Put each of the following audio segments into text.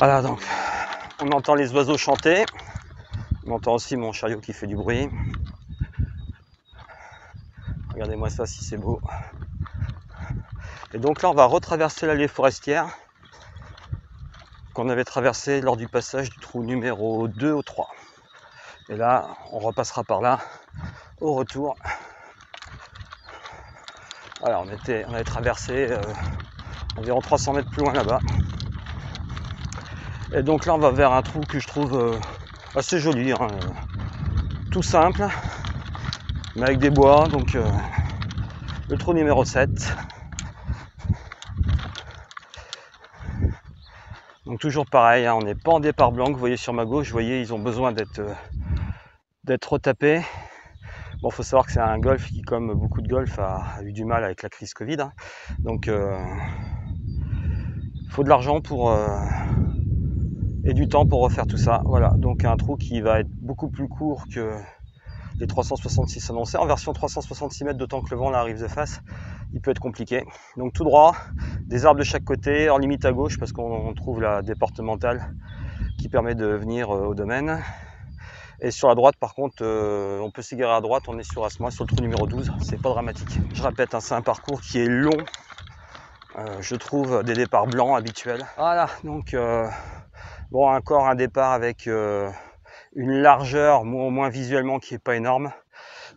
Voilà, donc on entend les oiseaux chanter, on entend aussi mon chariot qui fait du bruit. Regardez-moi ça si c'est beau. Et donc là on va retraverser l'allée forestière qu'on avait traversée lors du passage du trou numéro 2 au 3. Et là on repassera par là au retour. Voilà, on avait traversé environ 300 mètres plus loin là-bas. Et donc là on va vers un trou que je trouve assez joli, hein, tout simple, mais avec des bois, donc le trou numéro 7. Donc toujours pareil, hein, on n'est pas en départ blanc, vous voyez sur ma gauche, vous voyez ils ont besoin d'être retapés. Bon, il faut savoir que c'est un golf qui, comme beaucoup de golf, a eu du mal avec la crise Covid, hein. Donc il faut de l'argent pour et du temps pour refaire tout ça. Voilà, donc un trou qui va être beaucoup plus court que les 366 annoncés, en version 366 mètres, d'autant que le vent là arrive de face, il peut être compliqué. Donc tout droit, des arbres de chaque côté, hors limite à gauche parce qu'on trouve la départementale qui permet de venir au domaine. Et sur la droite par contre, on peut s'égarer à droite, on est sur Asmois, sur le trou numéro 12, c'est pas dramatique. Je répète, hein, c'est un parcours qui est long, je trouve des départs blancs habituels. Voilà, donc bon, encore un départ avec une largeur, au moins visuellement, qui est pas énorme.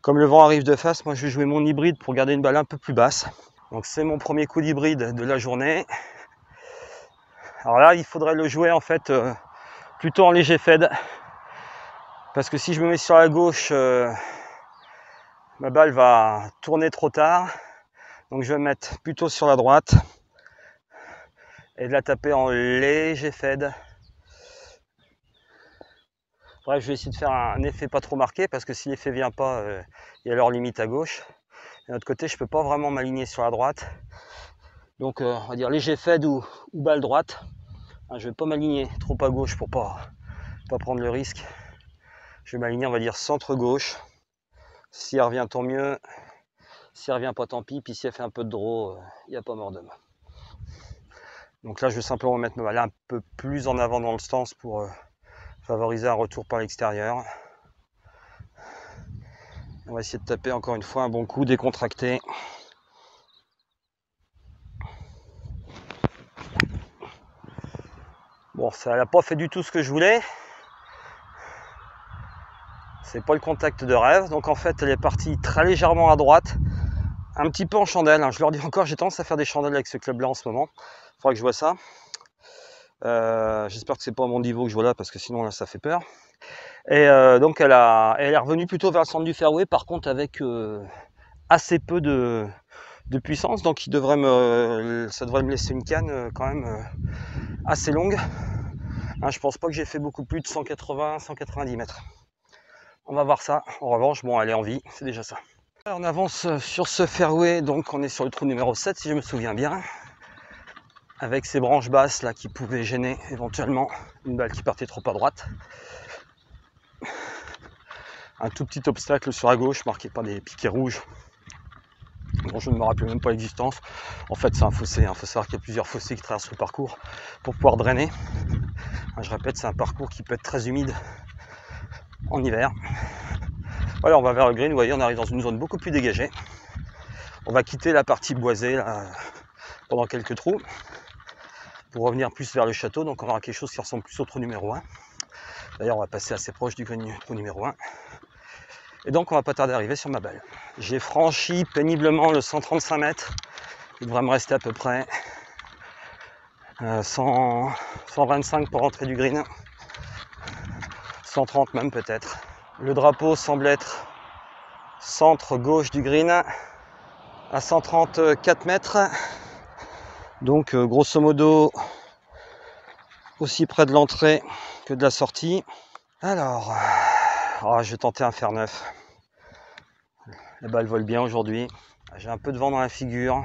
Comme le vent arrive de face, moi je vais jouer mon hybride pour garder une balle un peu plus basse. Donc c'est mon premier coup d'hybride de la journée. Alors là, il faudrait le jouer en fait plutôt en léger fade. Parce que si je me mets sur la gauche, ma balle va tourner trop tard. Donc je vais me mettre plutôt sur la droite et de la taper en léger fade. Bref, je vais essayer de faire un effet pas trop marqué parce que si l'effet vient pas, il y a leur limite à gauche. De l'autre côté, je peux pas vraiment m'aligner sur la droite. Donc on va dire léger fade ou balle droite. Je vais pas m'aligner trop à gauche pour pas prendre le risque. Je vais m'aligner, on va dire centre gauche. Si elle revient, tant mieux. Si elle revient pas, tant pis. Puis si elle fait un peu de draw, il n'y a pas mort d'homme. Donc là, je vais simplement mettre ma balle un peu plus en avant dans le stance pour favoriser un retour par l'extérieur. On va essayer de taper encore une fois un bon coup décontracté. Bon, ça n'a pas fait du tout ce que je voulais. C'est pas le contact de rêve. Donc en fait, elle est partie très légèrement à droite. Un petit peu en chandelle, hein. Je leur dis encore, j'ai tendance à faire des chandelles avec ce club là en ce moment. Il faudra que je vois ça. J'espère que c'est pas à mon niveau que je vois là parce que sinon là ça fait peur. Et donc elle est revenue plutôt vers le centre du fairway, par contre avec assez peu de puissance, donc ça devrait me laisser une canne quand même assez longue. Hein, je pense pas que j'ai fait beaucoup plus de 180-190 mètres. On va voir ça. En revanche, bon, elle est en vie, c'est déjà ça. On avance sur ce fairway, donc on est sur le trou numéro 7 si je me souviens bien, avec ces branches basses là qui pouvaient gêner éventuellement une balle qui partait trop à droite. Un tout petit obstacle sur la gauche marqué par des piquets rouges dont je ne me rappelle même pas l'existence. En fait c'est un fossé, il faut savoir qu'il y a plusieurs fossés qui traversent le parcours pour pouvoir drainer. Je répète, c'est un parcours qui peut être très humide en hiver. Voilà, on va vers le green, vous voyez, on arrive dans une zone beaucoup plus dégagée. On va quitter la partie boisée là, pendant quelques trous pour revenir plus vers le château, donc on aura quelque chose qui ressemble plus au trou numéro 1. D'ailleurs on va passer assez proche du green trou numéro 1. Et donc on va pas tarder à arriver sur ma balle. J'ai franchi péniblement le 135 mètres. Il devrait me rester à peu près 125 pour rentrer du green. 130 même peut-être. Le drapeau semble être centre gauche du green à 134 mètres. Donc grosso modo aussi près de l'entrée que de la sortie. Alors, je vais tenter un fer 9. La balle vole bien aujourd'hui. J'ai un peu de vent dans la figure.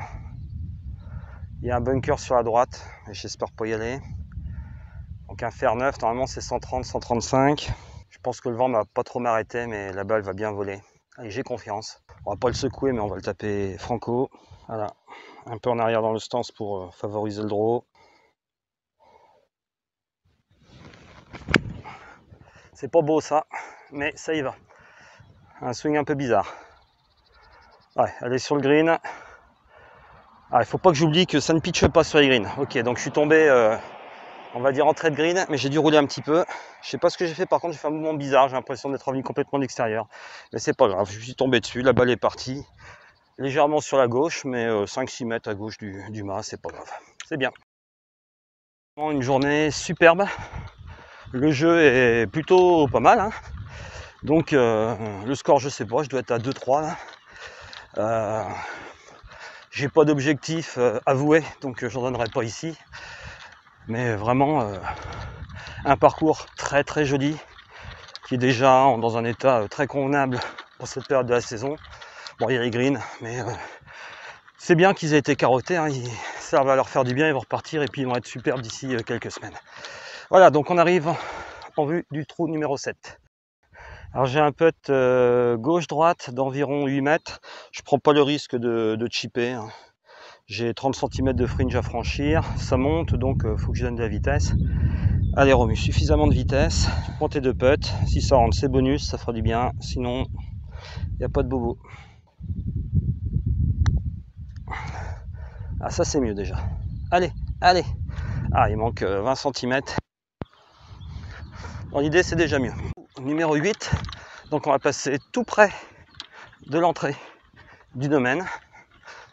Il y a un bunker sur la droite, et j'espère pas y aller. Donc un fer 9, normalement c'est 130, 135. Je pense que le vent ne va pas trop m'arrêter, mais la balle va bien voler. Allez, j'ai confiance. On va pas le secouer, mais on va le taper franco. Voilà, un peu en arrière dans le stance pour favoriser le draw. C'est pas beau ça, mais ça y va. Un swing un peu bizarre. Ouais, elle est sur le green. Ah, il faut pas que j'oublie que ça ne pitche pas sur les greens. Ok, donc je suis tombé, on va dire en trait de green, mais j'ai dû rouler un petit peu. Je sais pas ce que j'ai fait, par contre j'ai fait un mouvement bizarre, j'ai l'impression d'être revenu complètement de l'extérieur. Mais c'est pas grave, je suis tombé dessus, la balle est partie. Légèrement sur la gauche, mais 5-6 mètres à gauche du mât, c'est pas grave. C'est bien. Une journée superbe. Le jeu est plutôt pas mal, hein. Donc le score je sais pas, je dois être à 2-3 là. J'ai pas d'objectif avoué, donc j'en donnerai pas ici. Mais vraiment un parcours très très joli, qui est déjà dans un état très convenable pour cette période de la saison. Bon, il y a les greens, mais c'est bien qu'ils aient été carottés, hein. Ça va leur faire du bien, ils vont repartir et puis ils vont être superbes d'ici quelques semaines. Voilà, donc on arrive en vue du trou numéro 7. Alors j'ai un putt gauche-droite d'environ 8 mètres. Je prends pas le risque de chipper, hein. J'ai 30 cm de fringe à franchir, ça monte, donc il faut que je donne de la vitesse. Allez Romu, suffisamment de vitesse, prends tes deux putts, si ça rentre c'est bonus, ça fera du bien, sinon il n'y a pas de bobo. Ah ça c'est mieux déjà. Allez, allez. Ah il manque 20 cm. Bon, l'idée c'est déjà mieux. Numéro 8, donc on va passer tout près de l'entrée du domaine.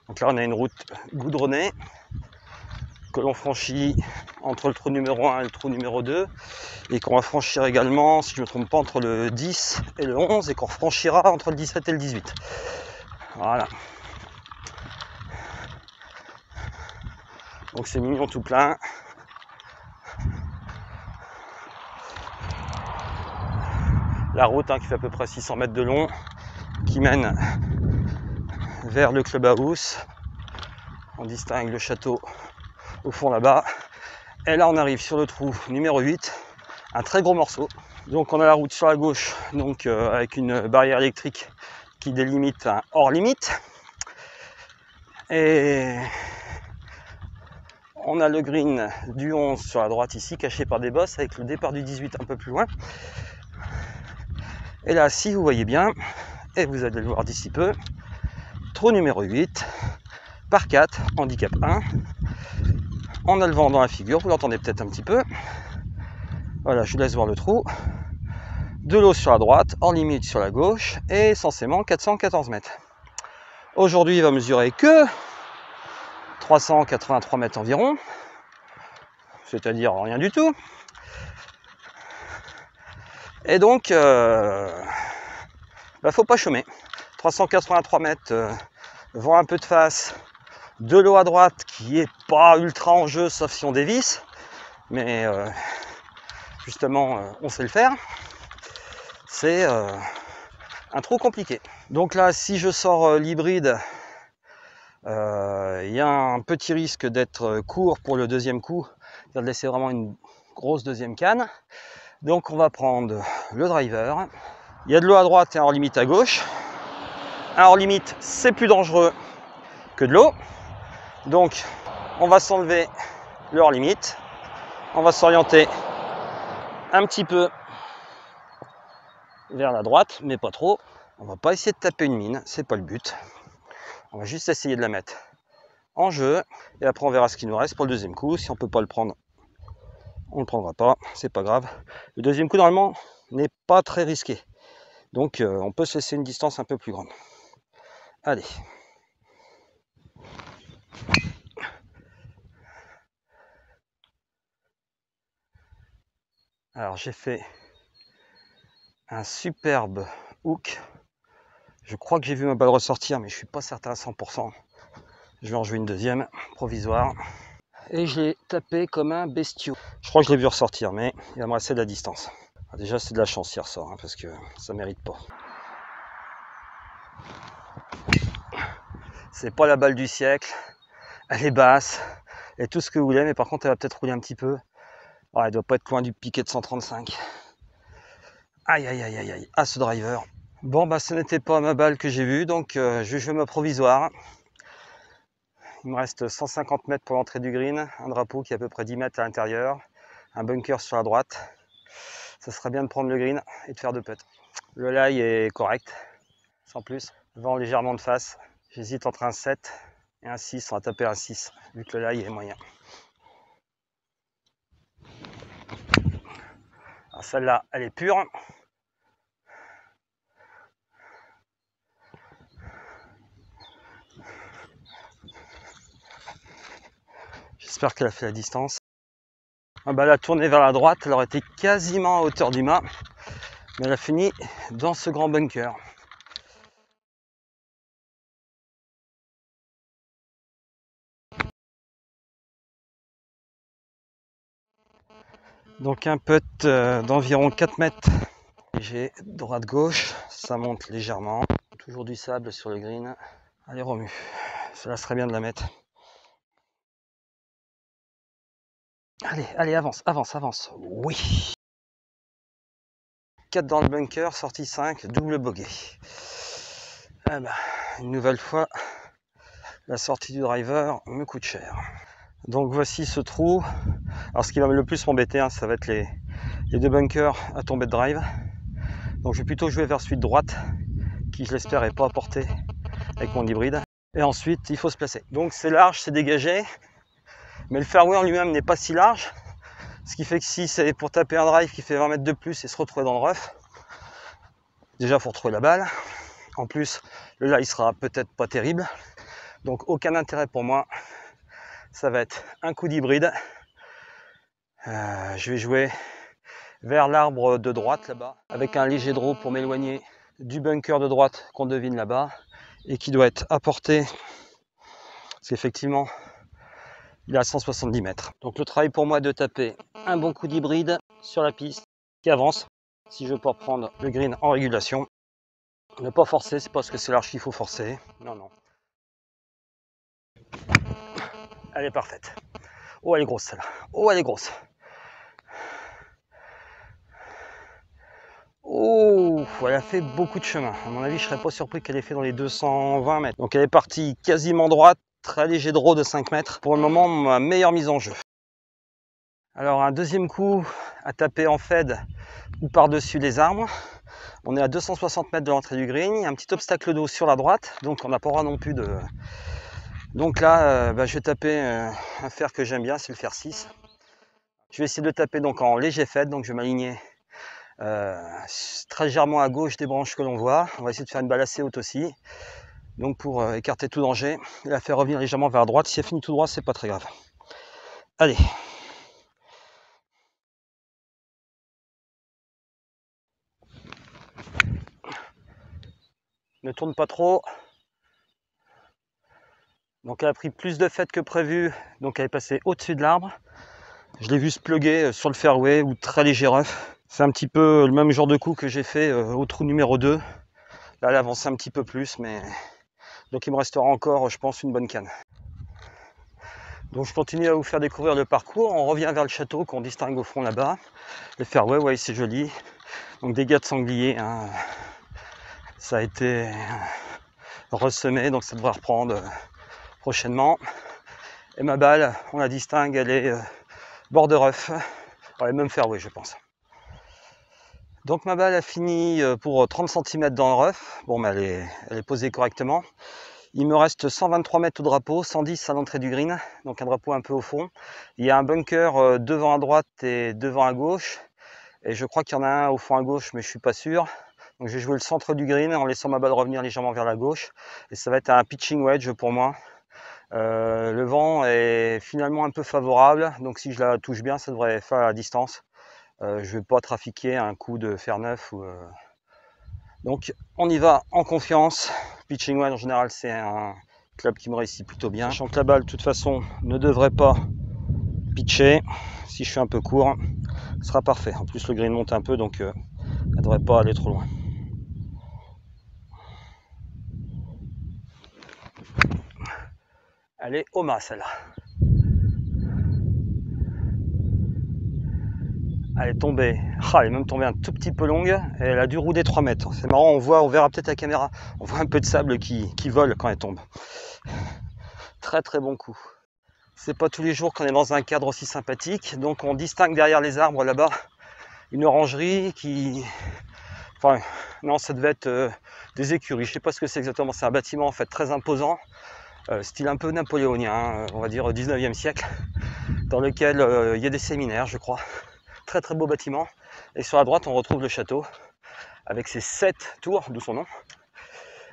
Donc là on a une route goudronnée que l'on franchit entre le trou numéro 1 et le trou numéro 2 et qu'on va franchir également, si je ne me trompe pas, entre le 10 et le 11 et qu'on franchira entre le 17 et le 18. Voilà. Donc c'est mignon tout plein. La route qui fait à peu près 600 mètres de long, qui mène vers le clubhouse. On distingue le château au fond là-bas. Et là on arrive sur le trou numéro 8, un très gros morceau. Donc on a la route sur la gauche, donc avec une barrière électrique qui délimite un hors limite. Et on a le green du 11 sur la droite ici, caché par des bosses, avec le départ du 18 un peu plus loin. Et là, si vous voyez bien, et vous allez le voir d'ici peu, trou numéro 8, par 4, handicap 1. On a le vent dans la figure, vous l'entendez peut-être un petit peu. Voilà, je vous laisse voir le trou. De l'eau sur la droite, hors limite sur la gauche, et censément 414 mètres. Aujourd'hui, il va mesurer que 383 mètres environ, c'est-à-dire rien du tout. Et donc, faut pas chômer. 383 mètres, vent un peu de face, de l'eau à droite qui est pas ultra en jeu, sauf si on dévisse, mais justement, on sait le faire. C'est un trou compliqué. Donc là, si je sors l'hybride, il y a un petit risque d'être court pour le deuxième coup, de laisser vraiment une grosse deuxième canne. Donc on va prendre le driver. Il y a de l'eau à droite et un hors limite à gauche. Un hors limite, c'est plus dangereux que de l'eau. Donc on va s'enlever le hors limite. On va s'orienter un petit peu vers la droite, mais pas trop. On va pas essayer de taper une mine, c'est pas le but. On va juste essayer de la mettre en jeu. Et après on verra ce qu'il nous reste pour le deuxième coup. Si on peut pas le prendre, on le prendra pas, c'est pas grave. Le deuxième coup normalement n'est pas très risqué. Donc on peut se laisser une distance un peu plus grande. Allez. Alors j'ai fait un superbe hook. Je crois que j'ai vu ma balle ressortir, mais je suis pas certain à 100%. Je vais en jouer une deuxième, provisoire. Et je l'ai tapé comme un bestiau. Je crois que je l'ai vu ressortir, mais il va me rester de la distance. Alors déjà c'est de la chance s'il ressort, hein, parce que ça mérite pas. C'est pas la balle du siècle. Elle est basse. Et tout ce que vous voulez, mais par contre elle va peut-être rouler un petit peu. Ouais, elle doit pas être loin du piquet de 135. Aïe aïe aïe aïe aïe. Ah ce driver. Bon bah ce n'était pas ma balle que j'ai vue, donc je vais jouer ma provisoire. Il me reste 150 mètres pour l'entrée du green, un drapeau qui est à peu près 10 mètres à l'intérieur, un bunker sur la droite. ça serait bien de prendre le green et de faire 2 putts. Le lie est correct, sans plus. Vent légèrement de face. J'hésite entre un 7 et un 6. On va taper un 6, vu que le lie est moyen. Alors celle-là, elle est pure. J'espère qu'elle a fait la distance. Ah bah, la tournée vers la droite, elle aurait été quasiment à hauteur du mât, mais elle a fini dans ce grand bunker. Donc un putt d'environ 4 mètres. J'ai droite-gauche, ça monte légèrement. Toujours du sable sur le green. Allez Romu, cela serait bien de la mettre. Allez, allez, avance, avance, avance. Oui. 4 dans le bunker, sortie 5, double bogey. Ah bah, une nouvelle fois, la sortie du driver me coûte cher. Donc voici ce trou. Alors ce qui va le plus m'embêter, ça va être les 2 bunkers à tomber de drive. Donc je vais plutôt jouer vers celui de droite, qui je l'espère n'est pas à portée avec mon hybride. Et ensuite, il faut se placer. Donc c'est large, c'est dégagé, mais le fairway en lui-même n'est pas si large. Ce qui fait que si c'est pour taper un drive qui fait 20 mètres de plus et se retrouver dans le rough, déjà il faut retrouver la balle. En plus, le lie sera peut-être pas terrible. Donc aucun intérêt pour moi. Ça va être un coup d'hybride. Je vais jouer vers l'arbre de droite là-bas, avec un léger draw pour m'éloigner du bunker de droite qu'on devine là-bas, et qui doit être à portée, parce qu'effectivement, il est à 170 mètres. Donc le travail pour moi est de taper un bon coup d'hybride sur la piste qui avance, si je veux pas prendre le green en régulation. Ne pas forcer, c'est parce que c'est large qu'il faut forcer. Non, non. Elle est parfaite. Oh, elle est grosse celle-là. Oh, elle est grosse. Oh, elle a fait beaucoup de chemin. À mon avis, je serais pas surpris qu'elle ait fait dans les 220 mètres. Donc elle est partie quasiment droite, très léger draw de 5 mètres. Pour le moment, ma meilleure mise en jeu. Alors un deuxième coup à taper en fade ou par-dessus les arbres. On est à 260 mètres de l'entrée du green. Il y a un petit obstacle d'eau sur la droite, donc on n'a pas le droit non plus de... Donc là, je vais taper un fer que j'aime bien, c'est le fer 6. Je vais essayer de le taper donc en léger fade, donc je vais m'aligner très légèrement à gauche des branches que l'on voit. On va essayer de faire une balle assez haute aussi, donc pour écarter tout danger et la faire revenir légèrement vers la droite. Si elle finit tout droit, c'est pas très grave. Allez. Ne tourne pas trop. Donc elle a pris plus de fête que prévu, donc elle est passée au-dessus de l'arbre. Je l'ai vu se pluguer sur le fairway ou très léger rough. C'est un petit peu le même genre de coup que j'ai fait au trou numéro 2. Là, elle avance un petit peu plus, mais donc il me restera encore, je pense, une bonne canne. Donc je continue à vous faire découvrir le parcours. On revient vers le château qu'on distingue au fond là-bas. Le fairway, ouais, c'est joli. Donc dégâts de sanglier, hein. Ça a été ressemé, donc ça devrait reprendre prochainement. Et ma balle, on la distingue, elle est bord de rough. Elle est même fairway, je pense. Donc ma balle a fini pour 30 cm dans le rough. Bon, mais elle est posée correctement. Il me reste 123 mètres au drapeau, 110 à l'entrée du green, donc un drapeau un peu au fond. Il y a un bunker devant à droite et devant à gauche. Et je crois qu'il y en a un au fond à gauche, mais je suis pas sûr. Donc je vais jouer le centre du green en laissant ma balle revenir légèrement vers la gauche. Et ça va être un pitching wedge pour moi. Le vent est finalement un peu favorable, donc si je la touche bien, ça devrait faire la distance. Je ne vais pas trafiquer un coup de fer neuf. Donc on y va en confiance. Pitching wedge en général, c'est un club qui me réussit plutôt bien. Sachant que la balle de toute façon ne devrait pas pitcher. Si je suis un peu court, ce sera parfait. En plus le green monte un peu, donc elle ne devrait pas aller trop loin. Elle est au mât celle-là. Elle est tombée, elle est même tombée un tout petit peu longue et elle a dû rouler 3 mètres. C'est marrant, on verra peut-être à la caméra, on voit un peu de sable qui vole quand elle tombe. Très très bon coup. C'est pas tous les jours qu'on est dans un cadre aussi sympathique, donc on distingue derrière les arbres là-bas une orangerie qui... Enfin, non, ça devait être des écuries. Je sais pas ce que c'est exactement. C'est un bâtiment en fait très imposant, style un peu napoléonien, on va dire 19e siècle, dans lequel il y a des séminaires, je crois. Très très beau bâtiment. Et sur la droite, on retrouve le château avec ses 7 tours, d'où son nom.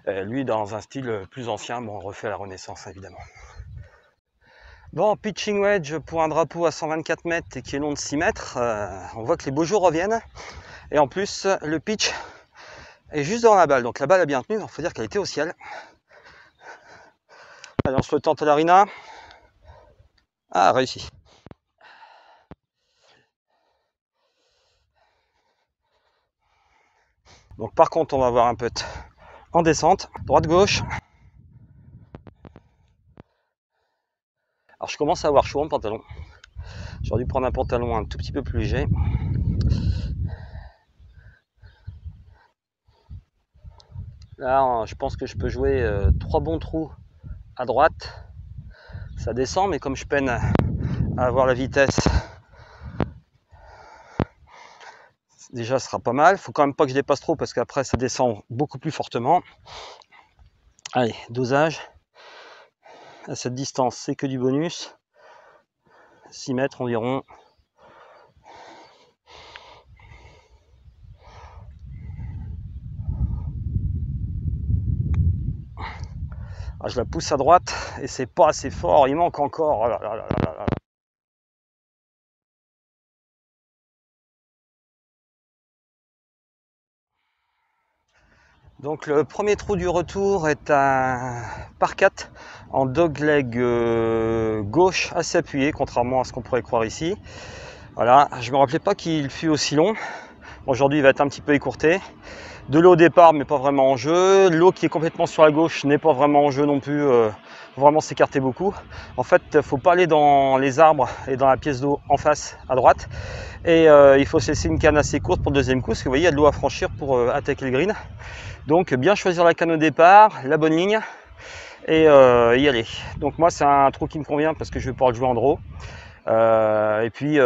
Lui, dans un style plus ancien, bon, refait à la Renaissance, évidemment. Bon, pitching wedge pour un drapeau à 124 mètres et qui est long de 6 mètres. On voit que les beaux jours reviennent. Et en plus, le pitch est juste dans la balle. Donc la balle a bien tenu, il faut dire qu'elle était au ciel. Allez, on se le tente à l'arena. Ah, réussi. Donc par contre, on va avoir un putt en descente, droite-gauche. Alors je commence à avoir chaud en pantalon. J'aurais dû prendre un pantalon un tout petit peu plus léger. Là, je pense que je peux jouer 3 bons trous à droite. Ça descend, mais comme je peine à avoir la vitesse, déjà ce sera pas mal. Faut quand même pas que je dépasse trop parce qu'après ça descend beaucoup plus fortement. Allez, dosage. À cette distance, c'est que du bonus. 6 mètres environ. Ah, je la pousse à droite et c'est pas assez fort, il manque encore. Oh là là là là là. Donc le premier trou du retour est un par 4 en dogleg gauche assez appuyé, contrairement à ce qu'on pourrait croire ici. Voilà, je me rappelais pas qu'il fut aussi long. Aujourd'hui il va être un petit peu écourté. De l'eau au départ mais pas vraiment en jeu. L'eau qui est complètement sur la gauche n'est pas vraiment en jeu non plus. Vraiment s'écarter beaucoup. En fait, il ne faut pas aller dans les arbres et dans la pièce d'eau en face à droite. Et il faut se laisser une canne assez courte pour le deuxième coup, parce que vous voyez, il y a de l'eau à franchir pour attaquer le green. Donc bien choisir la canne au départ, la bonne ligne, et y aller. Donc moi c'est un trou qui me convient parce que je vais pouvoir le jouer en draw. Et puis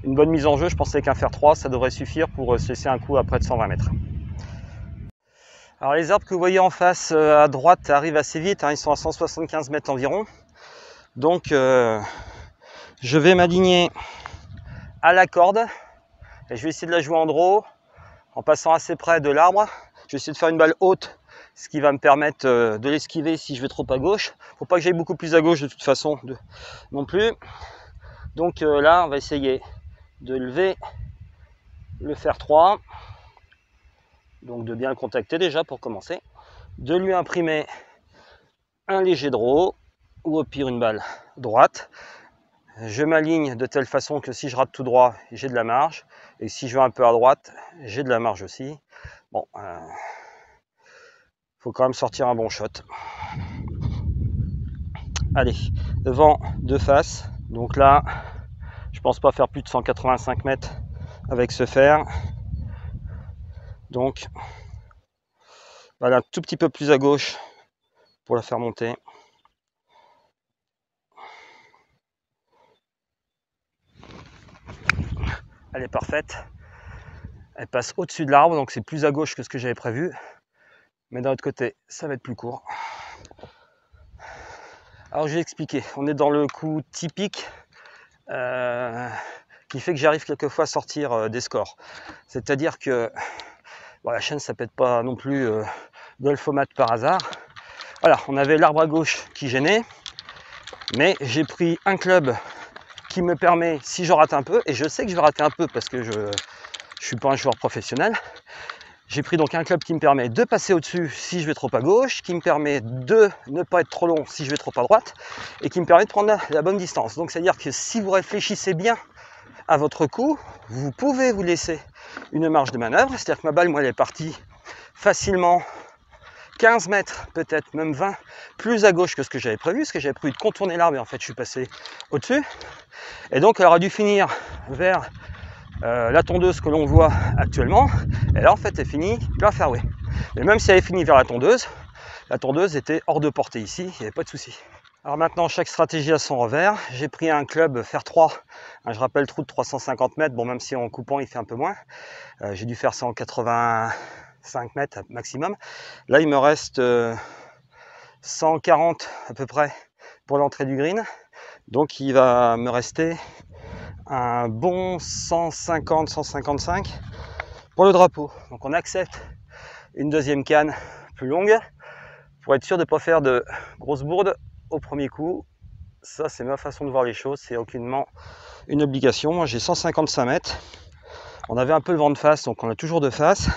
une bonne mise en jeu, je pense qu'avec un fer 3, ça devrait suffire pour se laisser un coup à près de 120 mètres. Alors les arbres que vous voyez en face à droite arrivent assez vite, hein, ils sont à 175 mètres environ. Donc je vais m'aligner à la corde et je vais essayer de la jouer en draw en passant assez près de l'arbre. Je vais essayer de faire une balle haute, ce qui va me permettre de l'esquiver si je vais trop à gauche. Faut pas que j'aille beaucoup plus à gauche de toute façon non plus. Donc là on va essayer de lever le fer 3. Donc de bien le contacter déjà pour commencer, de lui imprimer un léger draw ou au pire une balle droite. Je m'aligne de telle façon que si je rate tout droit, j'ai de la marge, et si je vais un peu à droite, j'ai de la marge aussi. Bon, faut quand même sortir un bon shot. Allez, vent de face. Donc là, je pense pas faire plus de 185 mètres avec ce fer. Donc voilà, un tout petit peu plus à gauche pour la faire monter. Elle est parfaite. Elle passe au-dessus de l'arbre, donc c'est plus à gauche que ce que j'avais prévu. Mais d'un autre côté, ça va être plus court. Alors je vais expliquer. On est dans le coup typique qui fait que j'arrive quelquefois à sortir des scores. C'est-à-dire que bon, la chaîne, ça pète pas non plus golfomat par hasard. Voilà, on avait l'arbre à gauche qui gênait, mais j'ai pris un club qui me permet, si je rate un peu, et je sais que je vais rater un peu parce que je ne suis pas un joueur professionnel, j'ai pris donc un club qui me permet de passer au-dessus si je vais trop à gauche, qui me permet de ne pas être trop long si je vais trop à droite, et qui me permet de prendre la bonne distance. Donc c'est-à-dire que si vous réfléchissez bien à votre coup, vous pouvez vous laisser une marge de manœuvre. C'est-à-dire que ma balle, moi, elle est partie facilement 15 mètres, peut-être même 20, plus à gauche que ce que j'avais prévu, parce que j'avais prévu de contourner l'arbre et en fait je suis passé au-dessus. Et donc elle aurait dû finir vers la tondeuse que l'on voit actuellement. Et là en fait elle finit plein fairway. Mais même si elle est finie vers la tondeuse était hors de portée ici, il n'y avait pas de souci. Alors maintenant, chaque stratégie a son revers. J'ai pris un club fer 3, je rappelle trou de 350 mètres, bon même si en coupant il fait un peu moins. J'ai dû faire ça en 85 mètres maximum. Là il me reste 140 à peu près pour l'entrée du green. Donc il va me rester un bon 150-155 pour le drapeau. Donc on accepte une deuxième canne plus longue pour être sûr de ne pas faire de grosses bourdes au premier coup. Ça c'est ma façon de voir les choses, c'est aucunement une obligation. Moi j'ai 155 mètres, on avait un peu le vent de face, donc on a toujours de face.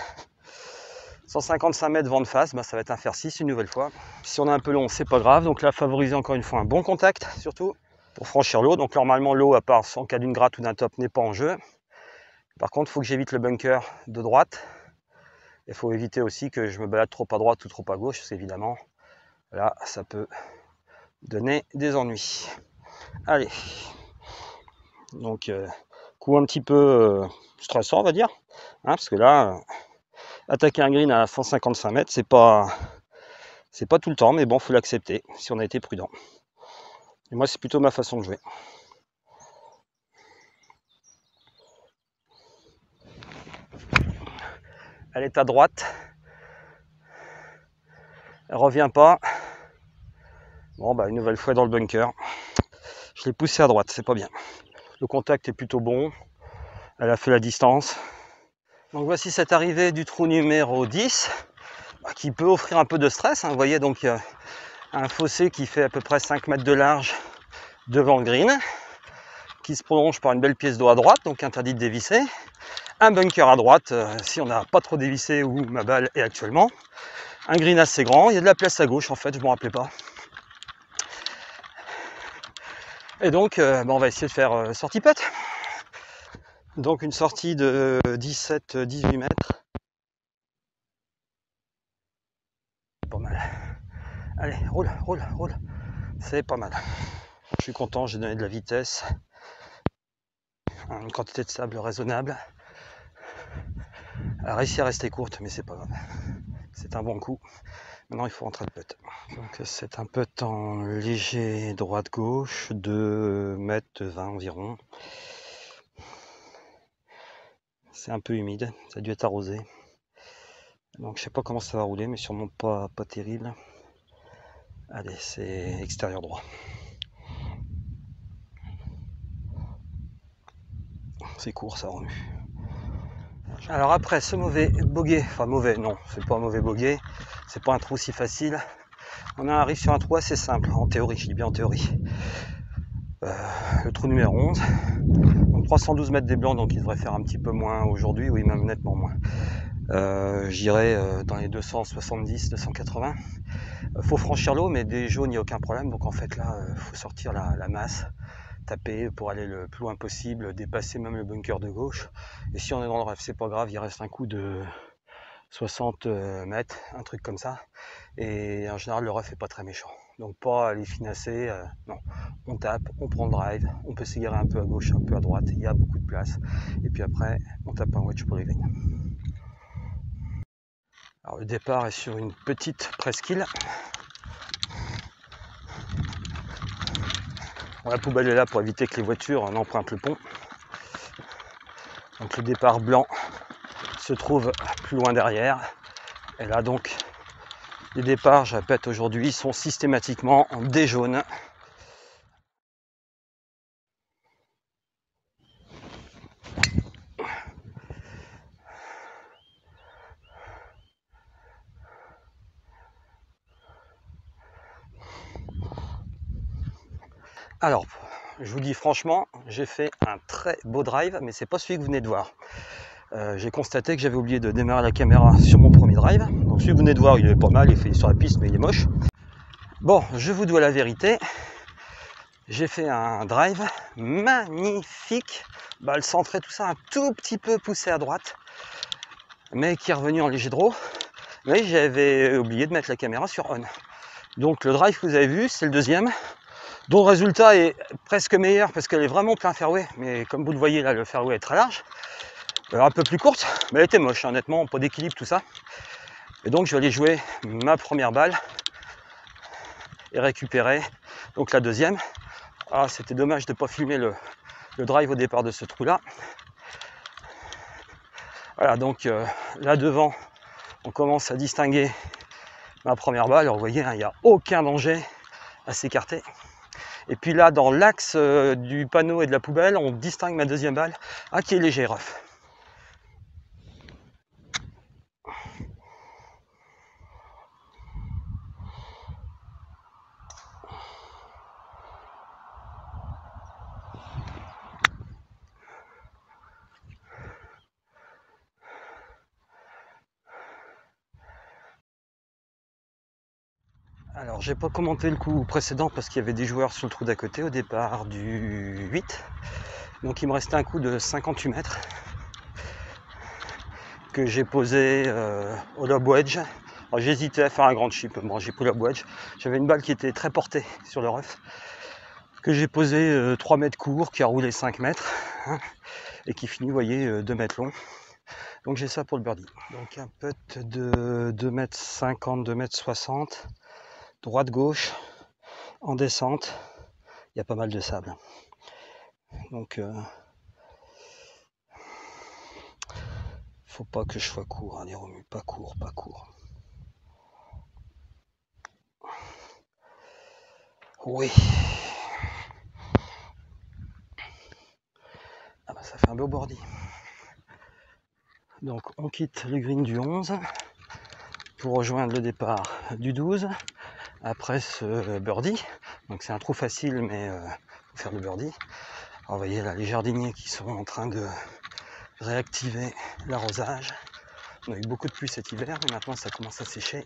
155 mètres vent de face, bah, ça va être un fer 6 une nouvelle fois. Si on a un peu long, c'est pas grave. Donc là, favoriser encore une fois un bon contact, surtout pour franchir l'eau. Donc normalement, l'eau, à part en cas d'une gratte ou d'un top, n'est pas en jeu. Par contre, il faut que j'évite le bunker de droite. Il faut éviter aussi que je me balade trop à droite ou trop à gauche, parce qu'évidemment, là, ça peut donner des ennuis. Allez. Donc, coup un petit peu stressant, on va dire. Hein, parce que là, attaquer un green à 155 mètres, c'est pas tout le temps, mais bon, faut l'accepter si on a été prudent. Et moi, c'est plutôt ma façon de jouer. Elle est à droite. Elle revient pas. Bon, bah, une nouvelle fois dans le bunker. Je l'ai poussée à droite, c'est pas bien. Le contact est plutôt bon. Elle a fait la distance. Donc voici cette arrivée du trou numéro 10, qui peut offrir un peu de stress. Hein. Vous voyez, donc un fossé qui fait à peu près 5 mètres de large devant le green, qui se prolonge par une belle pièce d'eau à droite, donc interdit de dévisser. Un bunker à droite, si on n'a pas trop dévissé où ma balle est actuellement. Un green assez grand, il y a de la place à gauche en fait, je ne me rappelais pas. Et donc, on va essayer de faire sortie putt. Donc une sortie de 17-18 mètres. Pas mal. Allez, roule, roule, roule. C'est pas mal. Je suis content, j'ai donné de la vitesse. Une quantité de sable raisonnable. Elle a réussi à rester courte, mais c'est pas grave. C'est un bon coup. Maintenant, il faut rentrer le putt. Donc, c'est un putt en léger droite-gauche, 2 mètres 20 environ. C'est un peu humide, ça a dû être arrosé. Donc, je sais pas comment ça va rouler, mais sûrement pas terrible. Allez, c'est extérieur droit. C'est court, ça remue. Alors après ce mauvais bogey, enfin mauvais, non, c'est pas un mauvais bogey, c'est pas un trou si facile. On arrive sur un trou assez simple, en théorie, je dis bien en théorie. Le trou numéro 11. Donc 312 mètres des blancs, donc il devrait faire un petit peu moins aujourd'hui, oui, même nettement moins. J'irai dans les 270-280. Faut franchir l'eau, mais des jaunes, il n'y a aucun problème. Donc en fait là, faut sortir la masse, taper pour aller le plus loin possible, dépasser même le bunker de gauche. Et si on est dans le rêve, c'est pas grave, il reste un coup de 60 mètres, un truc comme ça. Et en général, le ref est pas très méchant. Donc pas aller finasser, non. On tape, on prend le drive, on peut s'égarer un peu à gauche, un peu à droite, il y a beaucoup de place. Et puis après, on tape un wedge pour les greens. Alors le départ est sur une petite presqu'île. La poubelle est là pour éviter que les voitures n'empruntent le pont. Donc le départ blanc se trouve plus loin derrière. Et là donc, les départs, je répète, aujourd'hui sont systématiquement des jaunes. Alors, je vous dis franchement, j'ai fait un très beau drive, mais c'est pas celui que vous venez de voir. J'ai constaté que j'avais oublié de démarrer la caméra sur mon premier drive. Donc celui que vous venez de voir, il est pas mal, il est fait sur la piste, mais il est moche. Bon, je vous dois la vérité. J'ai fait un drive magnifique. Balle centrée, tout ça, un tout petit peu poussé à droite, mais qui est revenu en léger draw. Mais j'avais oublié de mettre la caméra sur on. Donc le drive que vous avez vu, c'est le deuxième, dont le résultat est presque meilleur parce qu'elle est vraiment plein fairway. Mais comme vous le voyez là, le fairway est très large. Un peu plus courte, mais elle était moche, honnêtement, pas d'équilibre, tout ça. Et donc je vais aller jouer ma première balle et récupérer Donc la deuxième, ah, c'était dommage de ne pas filmer le drive au départ de ce trou-là. Voilà, donc là devant, on commence à distinguer ma première balle. Alors vous voyez, hein, il n'y a aucun danger à s'écarter. Et puis là, dans l'axe du panneau et de la poubelle, on distingue ma deuxième balle, qui est léger rough. Alors, j'ai pas commenté le coup précédent parce qu'il y avait des joueurs sur le trou d'à côté au départ du 8. Donc, il me restait un coup de 58 mètres que j'ai posé au lob wedge. Alors, j'hésitais à faire un grand chip. Bon, j'ai pris le lob wedge. J'avais une balle qui était très portée sur le rough que j'ai posé 3 mètres court, qui a roulé 5 mètres hein, et qui finit, vous voyez, 2 mètres long. Donc, j'ai ça pour le birdie. Donc, un putt de 2 mètres 50, 2 mètres 60. Droite-gauche, en descente, il y a pas mal de sable. Donc, faut pas que je sois court, hein, les remues, pas court, pas court. Oui. Ah bah ça fait un beau birdie. Donc on quitte le green du 11 pour rejoindre le départ du 12 après ce birdie. Donc c'est un trou facile, mais faut faire le birdie. Alors vous voyez là les jardiniers qui sont en train de réactiver l'arrosage. On a eu beaucoup de pluie cet hiver, mais maintenant ça commence à sécher.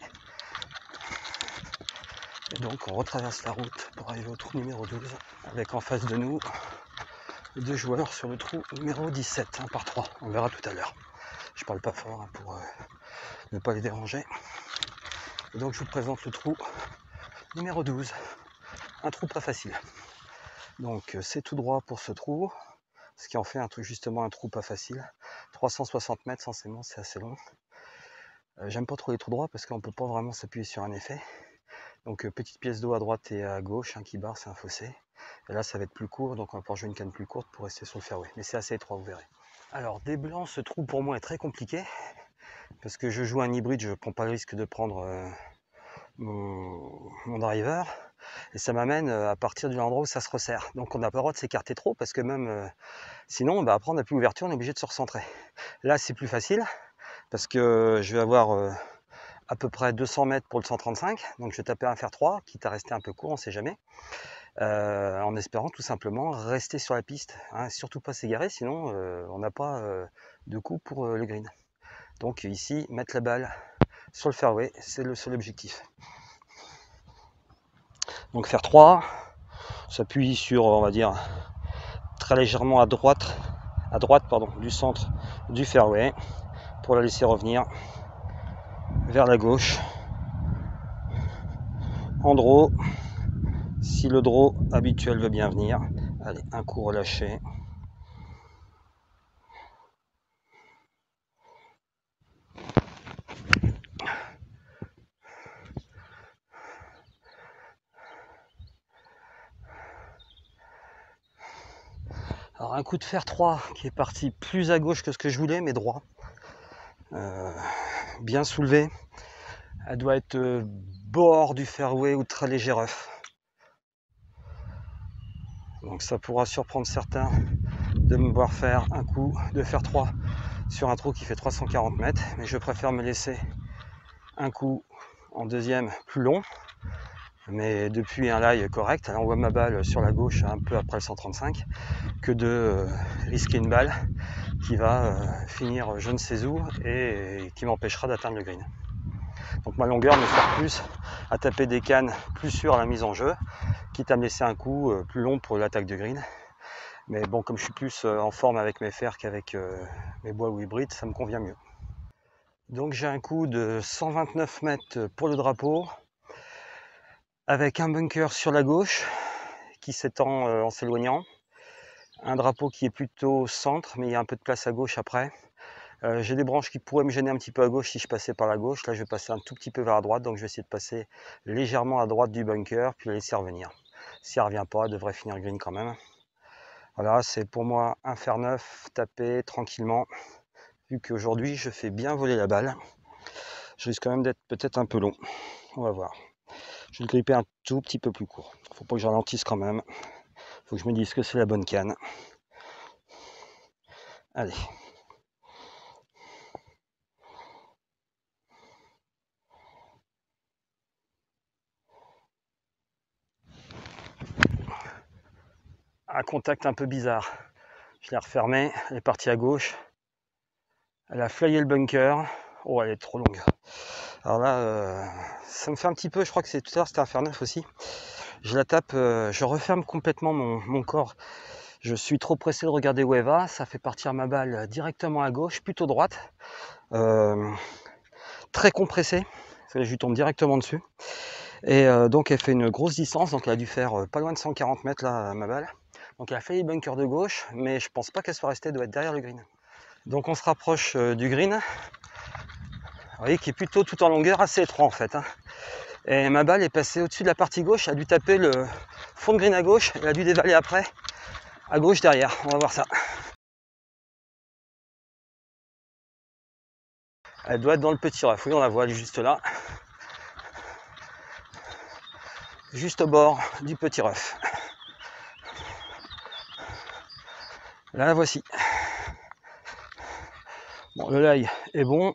Et donc on retraverse la route pour arriver au trou numéro 12 avec en face de nous 2 joueurs sur le trou numéro 17, 1 par 3. On verra tout à l'heure. Je parle pas fort hein, pour ne pas les déranger. Et donc je vous présente le trou numéro 12. Un trou pas facile. Donc c'est tout droit pour ce trou, ce qui en fait justement un trou pas facile. 360 mètres censément, c'est assez long. J'aime pas trop les trous droits parce qu'on peut pas vraiment s'appuyer sur un effet. Donc petite pièce d'eau à droite et à gauche hein, qui barre, c'est un fossé. Et là ça va être plus court, donc on va pouvoir jouer une canne plus courte pour rester sur le fairway. Mais c'est assez étroit, vous verrez. Alors des blancs, ce trou pour moi est très compliqué. Parce que je joue un hybride, je ne prends pas le risque de prendre mon driver. Et ça m'amène à partir de l'endroit où ça se resserre. Donc on n'a pas le droit de s'écarter trop parce que même sinon, après on n'a plus l'ouverture, on est obligé de se recentrer. Là c'est plus facile parce que je vais avoir à peu près 200 mètres pour le 135. Donc je vais taper un fer 3, quitte à rester un peu court, on ne sait jamais. En espérant tout simplement rester sur la piste. Hein, surtout pas s'égarer, sinon on n'a pas de coup pour le green. Donc ici, mettre la balle sur le fairway, c'est le seul objectif. Donc faire 3, s'appuie sur, on va dire, très légèrement à droite du centre du fairway pour la laisser revenir vers la gauche en draw. Si le draw habituel veut bien venir, allez, un coup relâché. Alors un coup de fer 3 qui est parti plus à gauche que ce que je voulais, mais droit. Bien soulevé. Elle doit être bord du fairway ou très léger rough. Donc ça pourra surprendre certains de me voir faire un coup de fer 3 sur un trou qui fait 340 mètres. Mais je préfère me laisser un coup en deuxième plus long. Mais depuis un lie correct, alors on voit ma balle sur la gauche un peu après le 135, que de risquer une balle qui va finir je ne sais où et qui m'empêchera d'atteindre le green. Donc ma longueur me sert plus à taper des cannes plus sûres à la mise en jeu, quitte à me laisser un coup plus long pour l'attaque de green. Mais bon, comme je suis plus en forme avec mes fers qu'avec mes bois ou hybrides, ça me convient mieux. Donc j'ai un coup de 129 mètres pour le drapeau, avec un bunker sur la gauche qui s'étend en s'éloignant, un drapeau qui est plutôt centre, mais il y a un peu de place à gauche après. J'ai des branches qui pourraient me gêner un petit peu à gauche si je passais par la gauche. Là je vais passer un tout petit peu vers la droite, donc je vais essayer de passer légèrement à droite du bunker, puis la laisser revenir. Si elle revient pas, elle devrait finir green quand même. Voilà, c'est pour moi un fer neuf, tapé tranquillement. Vu qu'aujourd'hui, je fais bien voler la balle. Je risque quand même d'être peut-être un peu long. On va voir. Je vais le gripper un tout petit peu plus court. Faut pas que je ralentisse quand même. Faut que je me dise que c'est la bonne canne. Allez. Un contact un peu bizarre. Je l'ai refermé, elle est partie à gauche. Elle a flyé le bunker. Oh, elle est trop longue. Alors là, ça me fait un petit peu, je crois que c'est tout à l'heure, c'était un fer neuf aussi. Je la tape, je referme complètement mon corps. Je suis trop pressé de regarder où elle va. Ça fait partir ma balle directement à gauche, plutôt droite. Très compressé. Je lui tombe directement dessus. Et donc elle fait une grosse distance. Donc elle a dû faire pas loin de 140 mètres là, ma balle. Donc elle a failli le bunker de gauche, mais je pense pas qu'elle soit restée, elle doit être derrière le green. Donc on se rapproche du green. Vous voyez, qui est plutôt tout en longueur, assez étroit en fait. Hein. Et ma balle est passée au-dessus de la partie gauche, elle a dû taper le fond de green à gauche, elle a dû dévaler après, à gauche derrière. On va voir ça. Elle doit être dans le petit rough. Oui, on la voit, elle est juste là. Juste au bord du petit rough. Là, la voici. Bon, le lie est bon.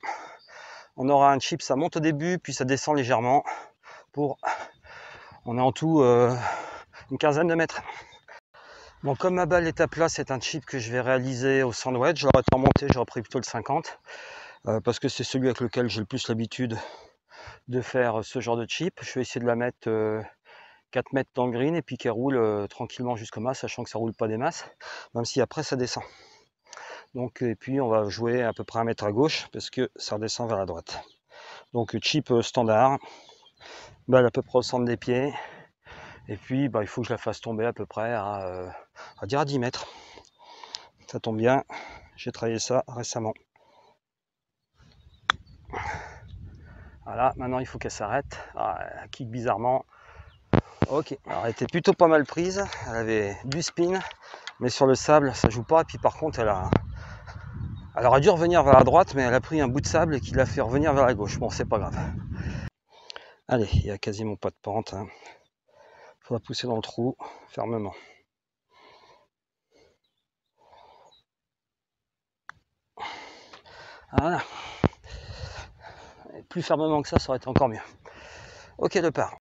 On aura un chip, ça monte au début, puis ça descend légèrement. On est en tout une quinzaine de mètres. Bon, comme ma balle est à plat, c'est un chip que je vais réaliser au sandwich. J'aurais pas monté, j'aurais pris plutôt le 50. Parce que c'est celui avec lequel j'ai le plus l'habitude de faire ce genre de chip. Je vais essayer de la mettre 4 mètres dans le green et puis qu'elle roule tranquillement jusqu'au mas, sachant que ça roule pas des masses, même si après ça descend. Donc, et puis on va jouer à peu près 1 mètre à gauche parce que ça redescend vers la droite. Donc chip standard, balle à peu près au centre des pieds. Et puis il faut que je la fasse tomber à peu près à 10 mètres. Ça tombe bien, j'ai travaillé ça récemment. Voilà, maintenant il faut qu'elle s'arrête. Elle kick bizarrement. Ok, alors elle était plutôt pas mal prise. Elle avait du spin, mais sur le sable ça joue pas. Et puis par contre elle aurait dû revenir vers la droite, mais elle a pris un bout de sable qui l'a fait revenir vers la gauche. Bon, c'est pas grave. Allez, il n'y a quasiment pas de pente. Hein. Faudra pousser dans le trou fermement. Voilà. Et plus fermement que ça aurait été encore mieux. Ok, de part.